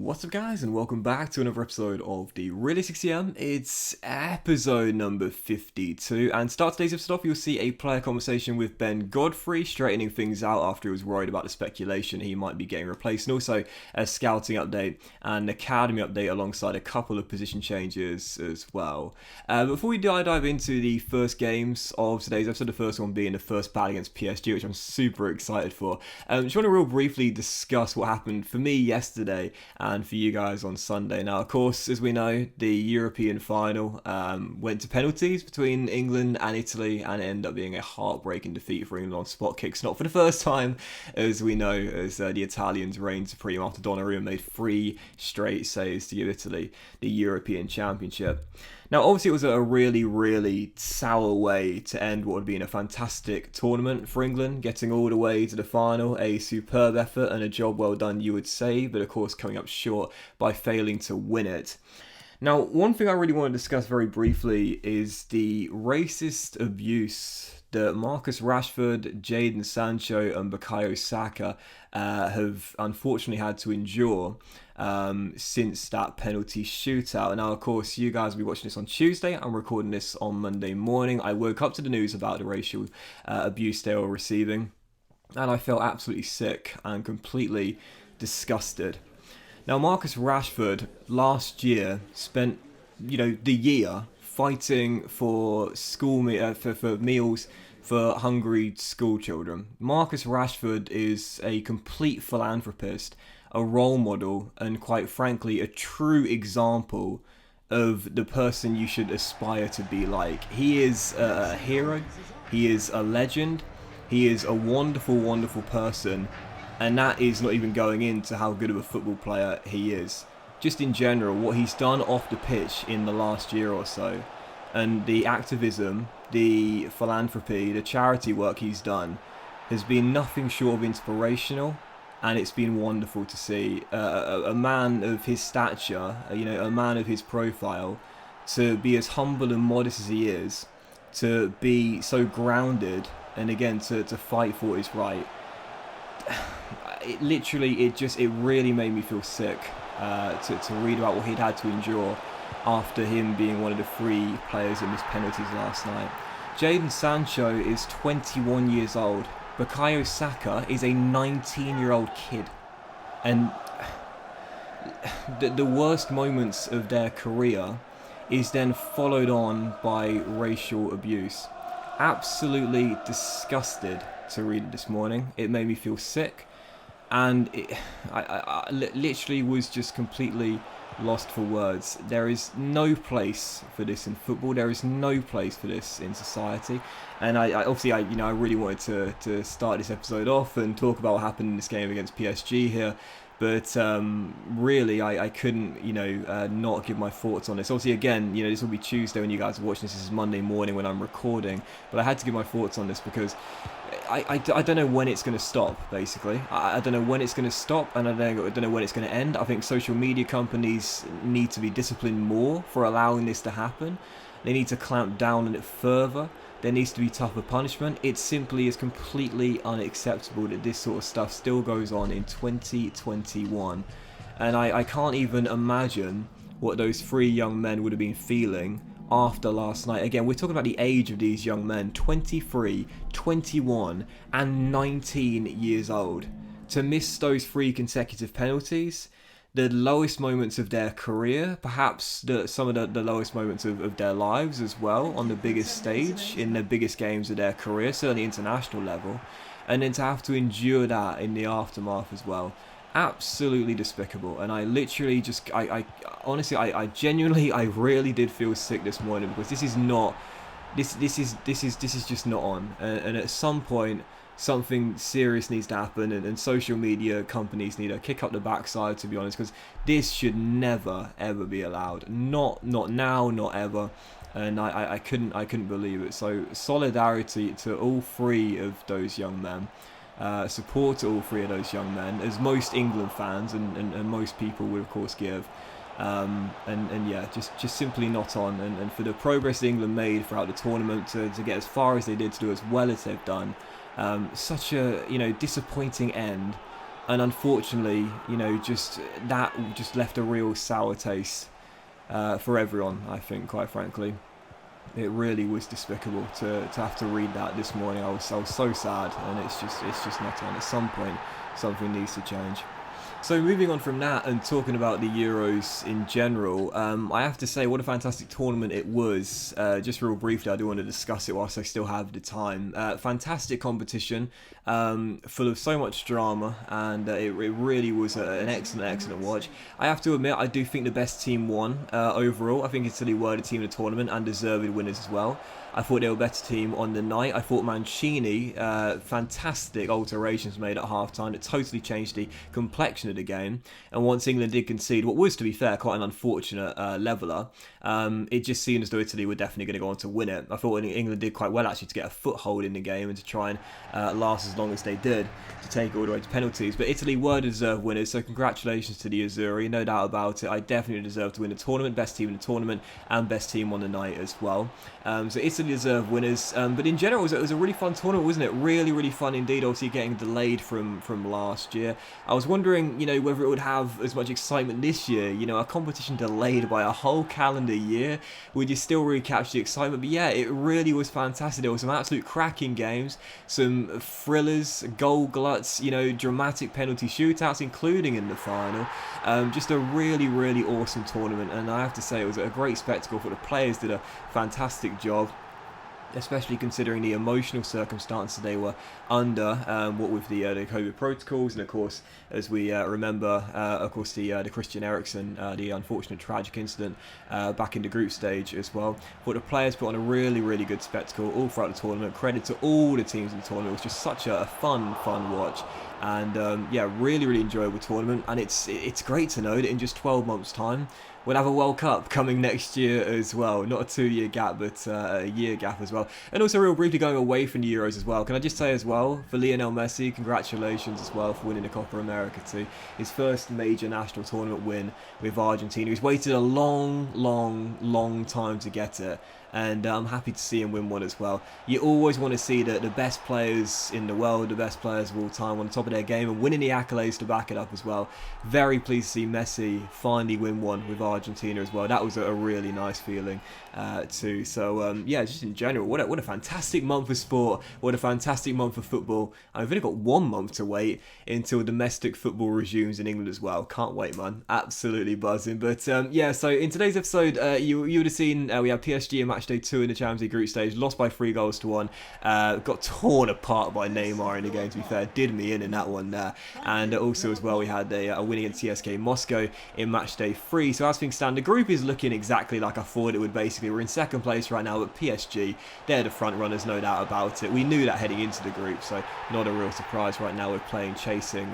What's up guys, and welcome back to another episode of the Really 6am. It's episode number 52, and start today's episode off, you'll see a player conversation with Ben Godfrey, straightening things out after he was worried about the speculation he might be getting replaced, and also a scouting update and academy update alongside a couple of position changes as well. Before we dive into the first games of today's episode, the first one being the first battle against PSG, which I'm super excited for, just want to real briefly discuss what happened for me yesterday and for you guys on Sunday. Now, of course, as we know, the European final went to penalties between England and Italy, and it ended up being a heartbreaking defeat for England on spot kicks. Not for the first time, as we know, as the Italians reigned supreme after Donnarumma made 3 straight saves to give Italy the European Championship. Now, obviously, it was a really sour way to end what would have been a fantastic tournament for England, getting all the way to the final, a superb effort and a job well done, you would say, but of course coming up short by failing to win it. Now, one thing I really want to discuss very briefly is the racist abuse that Marcus Rashford, Jadon Sancho and Bukayo Saka have unfortunately had to endure since that penalty shootout. Now, of course, you guys will be watching this on Tuesday. I'm recording this on Monday morning. I woke up to the news about the racial abuse they were receiving, and I felt absolutely sick and completely disgusted. Now, Marcus Rashford last year spent, the year fighting for for meals for hungry school children. Marcus Rashford is a complete philanthropist, a role model, and quite frankly, a true example of the person you should aspire to be like. He is a hero, he is a legend, he is a wonderful person, and that is not even going into how good of a football player he is. Just in general, what he's done off the pitch in the last year or so, and the activism, the philanthropy, the charity work he's done has been nothing short of inspirational, and it's been wonderful to see a man of his stature, a man of his profile, to be as humble and modest as he is, to be so grounded, and again to fight for what is right. It really made me feel sick to read about what he'd had to endure after him being one of the 3 players that missed penalties last night. Jadon Sancho is 21 years old. Bukayo Saka is a 19-year-old kid. And the worst moments of their career is then followed on by racial abuse. Absolutely disgusted to read it this morning. It made me feel sick. And I literally was just completely lost for words. There is no place for this in football. There is no place for this in society. And I really wanted to start this episode off and talk about what happened in this game against PSG here. But really, I couldn't, not give my thoughts on this. Obviously, again, this will be Tuesday when you guys are watching this. This is Monday morning when I'm recording. But I had to give my thoughts on this because I don't know when it's going to stop, basically. I don't know when it's going to stop, and I don't know when it's going to end. I think social media companies need to be disciplined more for allowing this to happen. They need to clamp down on it further. There needs to be tougher punishment. It simply is completely unacceptable that this sort of stuff still goes on in 2021. And I can't even imagine what those 3 young men would have been feeling after last night. Again, we're talking about the age of these young men, 23, 21 and 19 years old. To miss those 3 consecutive penalties, the lowest moments of their career, perhaps some of the lowest moments of their lives as well, on the biggest stage, in the biggest games of their career, certainly international level, and then to have to endure that in the aftermath as well. Absolutely despicable. And I literally just, honestly, I genuinely, I really did feel sick this morning, because this is just not on. And at some point, something serious needs to happen, and social media companies need to kick up the backside, to be honest, because this should never ever be allowed. Not now, not ever. And I couldn't believe it. So solidarity to all 3 of those young men. Support to all 3 of those young men, as most England fans and most people would of course give. Just simply not on. And for the progress England made throughout the tournament to get as far as they did, to do as well as they've done, such a disappointing end And unfortunately, you know, just that just left a real sour taste for everyone, I think, quite frankly. It really was despicable to have to read that this morning. I was so sad, and it's just not on. At some point, something needs to change. So moving on from that and talking about the Euros in general, I have to say what a fantastic tournament it was. Just real briefly, I do want to discuss it whilst I still have the time. Fantastic competition, full of so much drama, and it really was an excellent watch. I have to admit, I do think the best team won overall. I think Italy were the team of the tournament and deserved winners as well. I thought they were a better team on the night. I thought Mancini, fantastic alterations made at half-time that totally changed the complexion of the game. And once England did concede what was, to be fair, quite an unfortunate leveller, it just seemed as though Italy were definitely going to go on to win it. I thought England did quite well, actually, to get a foothold in the game and to try and last as long as they did, to take it all the way to penalties. But Italy were deserved winners, so congratulations to the Azzurri, no doubt about it. I definitely deserve to win the tournament, best team in the tournament, and best team on the night as well. So Italy deserved winners, but in general it was a really fun tournament, wasn't it? Really fun indeed. Obviously getting delayed from last year. I was wondering, you know, whether it would have as much excitement this year. You know, a competition delayed by a whole calendar year, would you still really capture the excitement? But yeah, it really was fantastic. There were some absolute cracking games, some thrillers, goal gluts, you know, dramatic penalty shootouts, including in the final. Just a really awesome tournament, and I have to say it was a great spectacle. For the players did a fantastic job, especially considering the emotional circumstances they were under, what with the COVID protocols, and of course, as we remember, of course, the Christian Eriksen, the unfortunate tragic incident back in the group stage as well. But the players put on a really good spectacle all throughout the tournament. Credit to all the teams in the tournament. It was just such a fun watch. And yeah, really enjoyable tournament, and it's great to know that in just 12 months' time we'll have a World Cup coming next year as well. Not a 2-year gap, but a year gap as well. And also, real briefly, going away from the Euros as well, can I just say as well, for Lionel Messi, congratulations as well for winning the Copa America too. His first major national tournament win with Argentina. He's waited a long time to get it, and I'm happy to see him win one as well. You always want to see the best players in the world, the best players of all time, on the top of their game and winning the accolades to back it up as well. Very pleased to see Messi finally win one with Argentina as well. That was a really nice feeling too. So yeah, just in general, what a fantastic month for sport. What a fantastic month for football. I've only got 1 month to wait until domestic football resumes in England as well. Can't wait, man. Absolutely buzzing. But yeah, so in today's episode, you would have seen we have PSG in match day 2 in the Champions League group stage, lost by 3-1. Got torn apart by Neymar in the game, to be fair. Did me in that one there. And also as well, we had a win against CSK Moscow in match day 3. So as things stand, the group is looking exactly like I thought it would. Basically, we're in second place right now, but PSG, they're the front runners, no doubt about it. We knew that heading into the group, so not a real surprise right now. We're chasing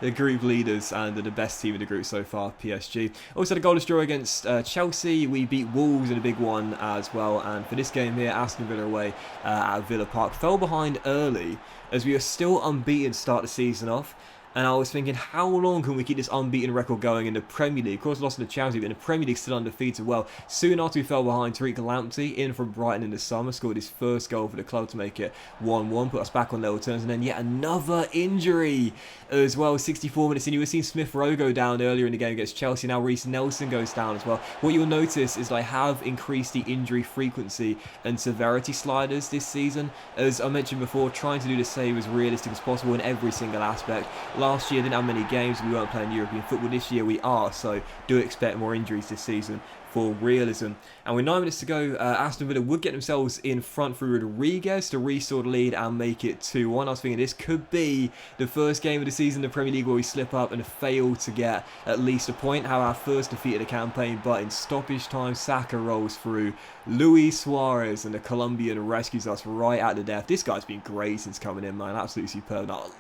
the group leaders and the best team in the group so far, PSG. Also had a goalless draw against Chelsea. We beat Wolves in a big one as well, and for this game here, Aston Villa away at Villa Park, fell behind early as we are still unbeaten to start the season off. And I was thinking, how long can we keep this unbeaten record going in the Premier League? Of course, lost in the Champions League, but in the Premier League still undefeated. Well, soon after we fell behind, Tariq Lamptey, in from Brighton in the summer, scored his first goal for the club to make it 1-1, put us back on level terms, and then yet another injury as well. 64 minutes in, you were seeing Smith Rowe go down earlier in the game against Chelsea. Now Reece Nelson goes down as well. What you'll notice is I have increased the injury frequency and severity sliders this season. As I mentioned before, trying to do the save as realistic as possible in every single aspect. Last year didn't have many games, we weren't playing European football. This year we are, so do expect more injuries this season for realism. And with 9 minutes to go, Aston Villa would get themselves in front through Rodriguez to restore the lead and make it 2-1. I was thinking this could be the first game of the season in the Premier League where we slip up and fail to get at least a point. Have our first defeat of the campaign, but in stoppage time, Saka rolls through Luis Suarez, and the Colombian rescues us right at the death. This guy's been great since coming in, man. Absolutely superb. I love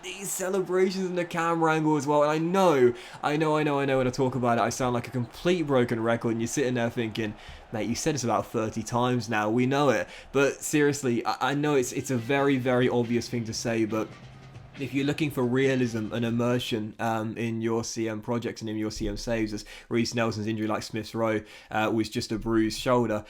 these celebrations and the camera angle as well. And I know when I talk about it, I sound like a complete broken record, and you're sitting there thinking, mate, you said this about 30 times now, we know it. But seriously, I know it's a very obvious thing to say, but if you're looking for realism and immersion in your CM projects and in your CM saves, as Reece Nelson's injury, like Smith's Rowe, was just a bruised shoulder,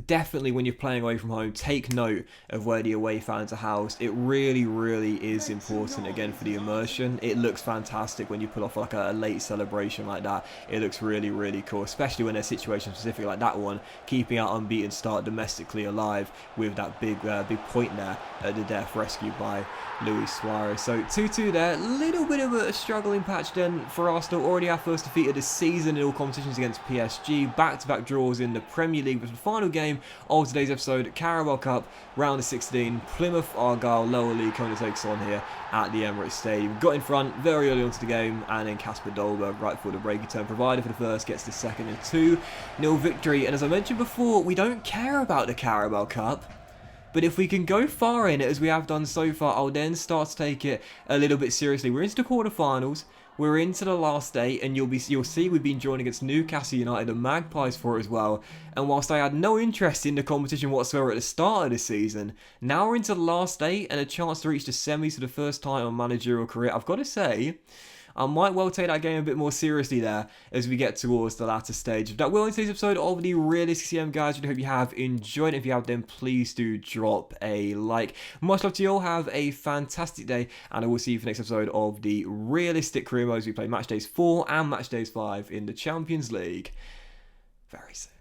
definitely when you're playing away from home, take note of where the away fans are housed. It really, really is important, again, for the immersion. It looks fantastic when you pull off like a late celebration like that. It looks really, really cool, especially when they're situation specific like that one, keeping our unbeaten start domestically alive with that big point there at the death, rescued by Luis Suarez. So 2-2 there, little bit of a struggling patch then for Arsenal. Already our first defeat of the season in all competitions against PSG. Back-to-back draws in the Premier League. But the final game of today's episode, Carabao Cup, round of 16. Plymouth Argyle Lower League coming to take us on here at the Emirates Stadium. Got in front very early onto the game, and then Kasper Dolberg, right for the breaking turn provider for the first, gets the second, and 2-0 victory. And as I mentioned before, we don't care about the Carabao Cup. But if we can go far in it, as we have done so far, I'll then start to take it a little bit seriously. We're into the quarterfinals, we're into the last 8, and you'll see we've been joined against Newcastle United and Magpies for it as well. And whilst I had no interest in the competition whatsoever at the start of the season, now we're into the last 8 and a chance to reach the semis for the first time in my managerial career. I've got to say, I might well take that game a bit more seriously there as we get towards the latter stage. That will end today's episode of the Realistic CM, guys. I hope you have enjoyed it. If you have, then please do drop a like. Much love to you all. Have a fantastic day, and I will see you for the next episode of the Realistic Career Mode as we play Match Days 4 and Match Days 5 in the Champions League very soon.